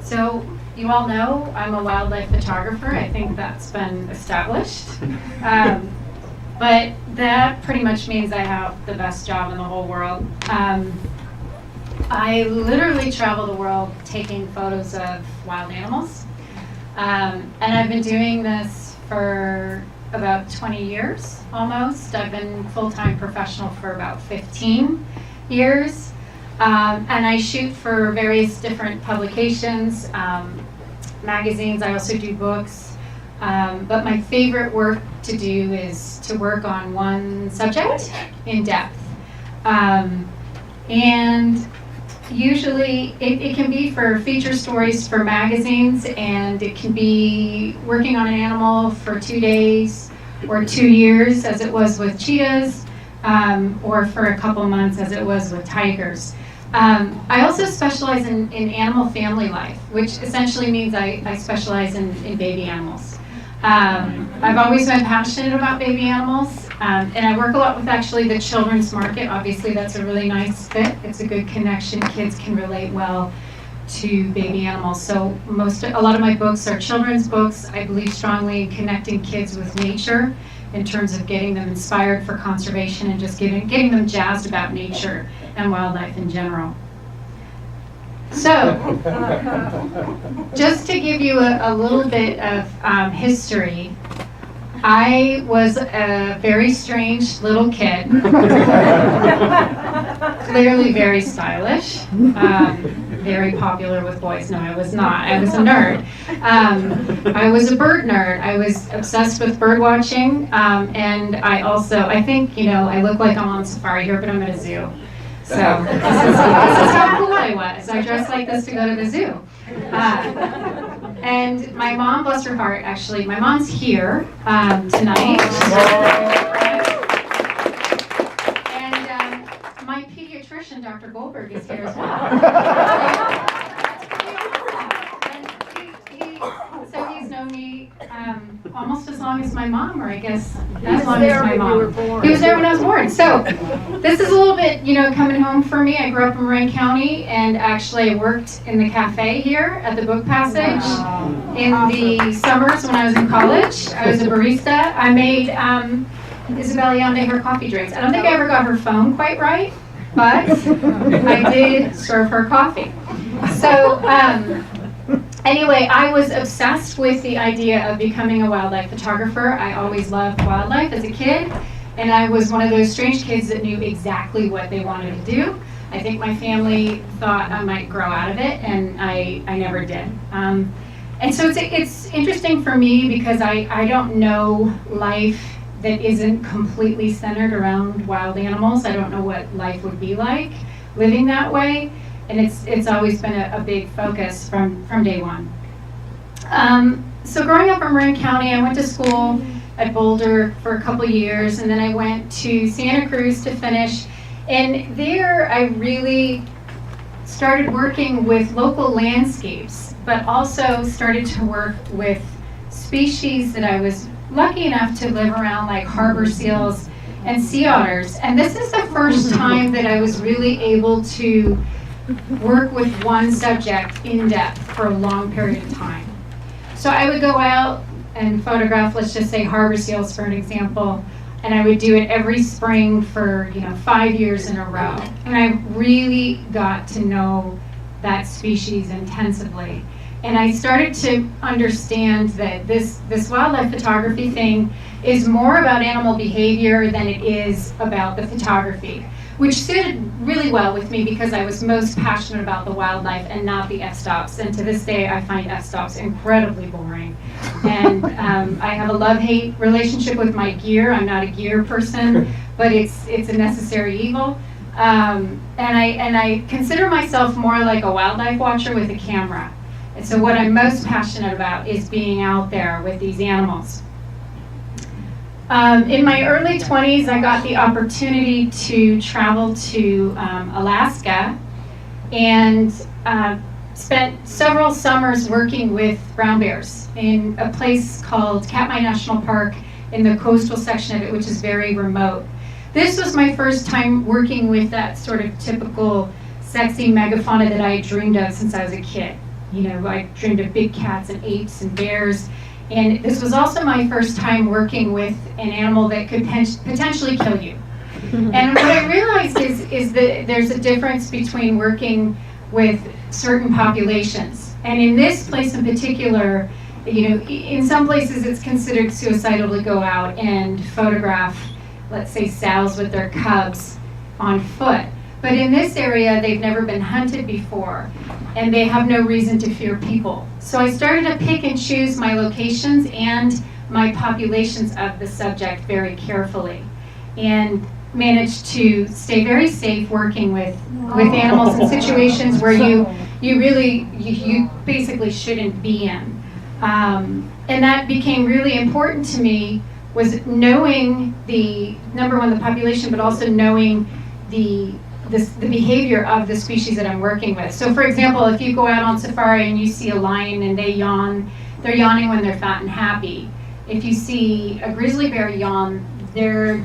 So you all know I'm a wildlife photographer. I think that's been established. But that pretty much means I have the best job in the whole world. I literally travel the world taking photos of wild animals. And I've been doing this for about 20 years, almost. I've been full-time professional for about 15 years. And I shoot for various different publications, magazines. I also do books. But my favorite work to do is to work on one subject in depth. And usually it can be for feature stories for magazines, and it can be working on an animal for 2 days or 2 years, as it was with cheetahs, or for a couple months, as it was with tigers. I also specialize in animal family life, which essentially means I specialize in baby animals. I've always been passionate about baby animals, and I work a lot with actually the children's market. Obviously, that's a really nice fit. It's a good connection. Kids can relate well to baby animals. So a lot of my books are children's books. I believe strongly in connecting kids with nature in terms of getting them inspired for conservation and just getting them jazzed about nature and wildlife in general. So, just to give you a little bit of history, I was a very strange little kid, clearly very stylish, very popular with boys. No, I was not. I was a nerd. I was a bird nerd. I was obsessed with bird watching, and I think, I look like I'm on safari here, but I'm at a zoo. So this is how cool I was. I dressed like this to go to the zoo. And my mom, bless her heart, actually, my mom's here tonight. And my pediatrician, Dr. Goldberg, is here as well. So he's known me almost as long as my mom, or I guess as long as my mom. He was there when I was born. So this is a little bit, coming home for me. I grew up in Marin County, and actually I worked in the cafe here at the Book Passage in the summers when I was in college. I was a barista. I made Isabel Allende her coffee drinks. I don't think I ever got her phone quite right, but I did serve her coffee. So anyway, I was obsessed with the idea of becoming a wildlife photographer. I always loved wildlife as a kid, and I was one of those strange kids that knew exactly what they wanted to do. I think my family thought I might grow out of it, and I never did. And so it's interesting for me because I don't know life that isn't completely centered around wild animals. I don't know what life would be like living that way. And it's always been a big focus from day one. So growing up in Marin County, I went to school at Boulder for a couple years, and then I went to Santa Cruz to finish. And there I really started working with local landscapes, but also started to work with species that I was lucky enough to live around, like harbor seals and sea otters. And this is the first time that I was really able to work with one subject in depth for a long period of time. So I would go out and photograph, let's just say harbor seals for an example, and I would do it every spring for 5 years in a row. And I really got to know that species intensively. And I started to understand that this wildlife photography thing is more about animal behavior than it is about the photography, which suited really well with me because I was most passionate about the wildlife and not the f-stops. And to this day, I find f-stops incredibly boring. And I have a love-hate relationship with my gear. I'm not a gear person, but it's a necessary evil. And I consider myself more like a wildlife watcher with a camera. And so what I'm most passionate about is being out there with these animals. In my early 20s, I got the opportunity to travel to Alaska and spent several summers working with brown bears in a place called Katmai National Park in the coastal section of it, which is very remote. This was my first time working with that sort of typical sexy megafauna that I had dreamed of since I was a kid. I dreamed of big cats and apes and bears. And this was also my first time working with an animal that could potentially kill you. And what I realized is that there's a difference between working with certain populations. And in this place in particular, in some places it's considered suicidal to go out and photograph, let's say, sows with their cubs on foot. But in this area, they've never been hunted before, and they have no reason to fear people. So I started to pick and choose my locations and my populations of the subject very carefully, and managed to stay very safe working with animals in situations where you basically shouldn't be in. And that became really important to me, was knowing number one, the population, but also knowing the behavior of the species that I'm working with. So for example, if you go out on safari and you see a lion and they yawn, they're yawning when they're fat and happy. If you see a grizzly bear yawn, they're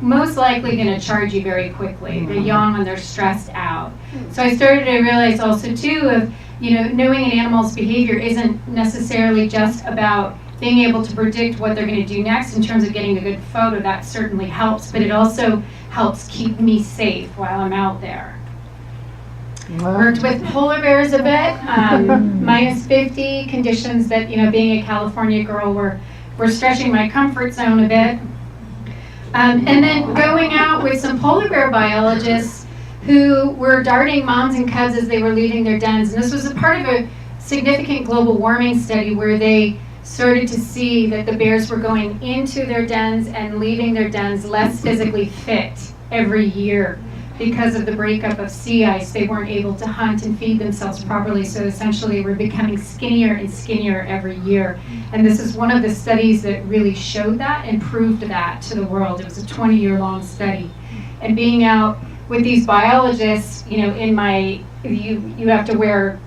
most likely going to charge you very quickly. They yawn when they're stressed out. So I started to realize also too of, knowing an animal's behavior isn't necessarily just about being able to predict what they're going to do next in terms of getting a good photo. That certainly helps, but it also helps keep me safe while I'm out there. Worked with polar bears a bit, minus 50 conditions that, being a California girl, were stretching my comfort zone a bit. And then going out with some polar bear biologists who were darting moms and cubs as they were leaving their dens. And this was a part of a significant global warming study where they started to see that the bears were going into their dens and leaving their dens less physically fit every year because of the breakup of sea ice. They weren't able to hunt and feed themselves properly, so essentially we're becoming skinnier and skinnier every year. And this is one of the studies that really showed that and proved that to the world. It was a 20-year-long study. And being out with these biologists, you have to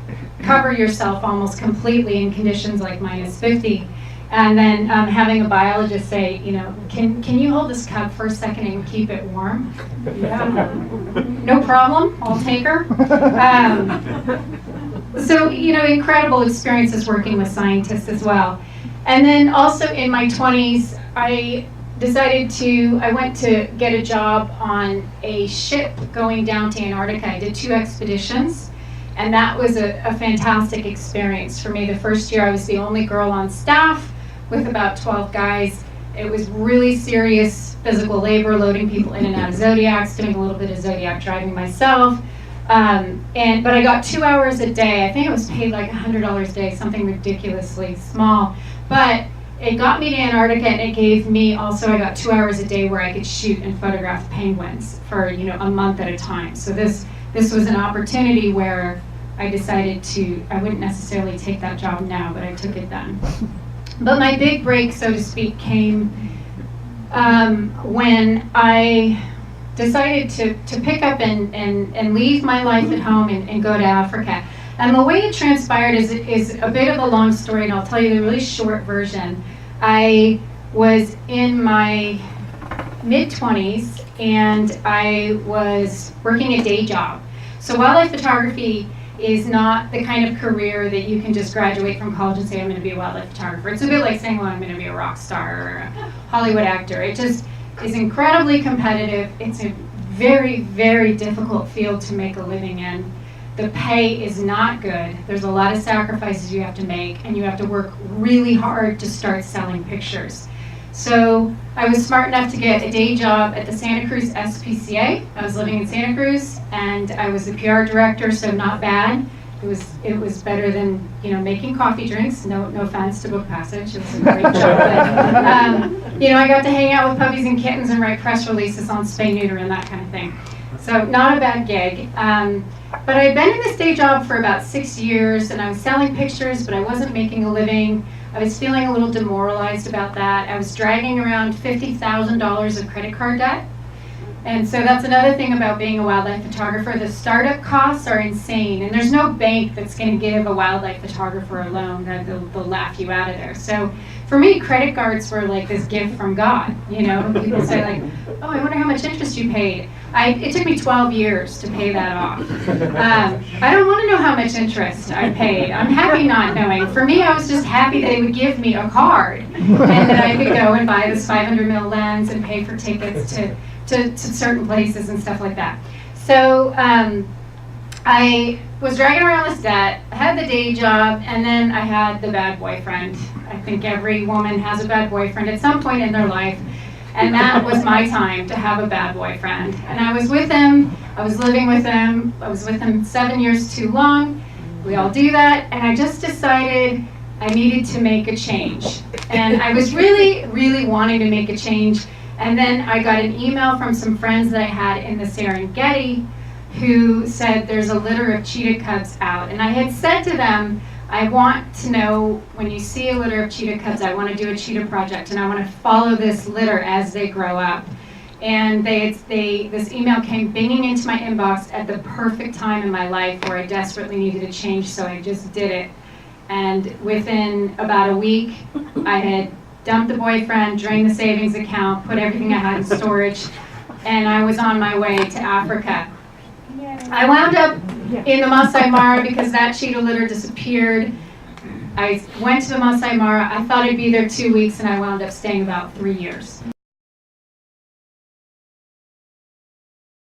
cover yourself almost completely in conditions like minus 50. And then having a biologist say, can you hold this cub for a second and keep it warm? Yeah. No problem, I'll take her. So, incredible experiences working with scientists as well. And then also in my 20s, I went to get a job on a ship going down to Antarctica. I did 2 expeditions. And that was a fantastic experience for me. The first year I was the only girl on staff with about 12 guys. It was really serious physical labor, loading people in and out of Zodiacs, doing a little bit of Zodiac driving myself. But I got 2 hours a day. I think it was paid like $100 a day, something ridiculously small. But it got me to Antarctica, and it gave me also, I got 2 hours a day where I could shoot and photograph penguins for a month at a time. So this was an opportunity where I decided I wouldn't necessarily take that job now, but I took it then. But my big break, so to speak, came when I decided to pick up and leave my life at home and go to Africa. And the way it transpired is a bit of a long story, and I'll tell you the really short version. I was in my mid-20s, and I was working a day job. So wildlife photography is not the kind of career that you can just graduate from college and say, I'm going to be a wildlife photographer. It's a bit like saying, well, I'm going to be a rock star or a Hollywood actor. It just is incredibly competitive. It's a very, very difficult field to make a living in. The pay is not good. There's a lot of sacrifices you have to make, and you have to work really hard to start selling pictures. So I was smart enough to get a day job at the Santa Cruz SPCA. I was living in Santa Cruz, and I was the PR director, so not bad. It was better than making coffee drinks. No offense to Book Passage. It was a great job. But, I got to hang out with puppies and kittens and write press releases on spay, neuter, and that kind of thing. So not a bad gig. But I had been in this day job for about 6 years, and I was selling pictures, but I wasn't making a living. I was feeling a little demoralized about that. I was dragging around $50,000 of credit card debt. And so that's another thing about being a wildlife photographer. The startup costs are insane, and there's no bank that's going to give a wildlife photographer a loan that they'll laugh you out of there. So for me, credit cards were like this gift from God. You know, people say like, oh, I wonder how much interest you paid. It took me 12 years to pay that off. I don't want to know how much interest I paid. I'm happy not knowing. For me, I was just happy they would give me a card, and that I could go and buy this 500mm lens and pay for tickets to certain places and stuff like that. So I was dragging around this debt, I had the day job, and then I had the bad boyfriend. I think every woman has a bad boyfriend at some point in their life, and that was my time to have a bad boyfriend. And I was with him, I was living with him, I was with him 7 years too long. We all do that, and I just decided I needed to make a change. And I was really, really wanting to make a change. And then I got an email from some friends that I had in the Serengeti who said there's a litter of cheetah cubs out. And I had said to them, I want to know, when you see a litter of cheetah cubs, I want to do a cheetah project, and I want to follow this litter as they grow up. And this email came binging into my inbox at the perfect time in my life where I desperately needed a change, so I just did it. And within about a week, I had dumped the boyfriend, drained the savings account, put everything I had in storage, and I was on my way to Africa. I wound up in the Masai Mara because that cheetah litter disappeared. I went to the Masai Mara. I thought I'd be there 2 weeks, and I wound up staying about 3 years.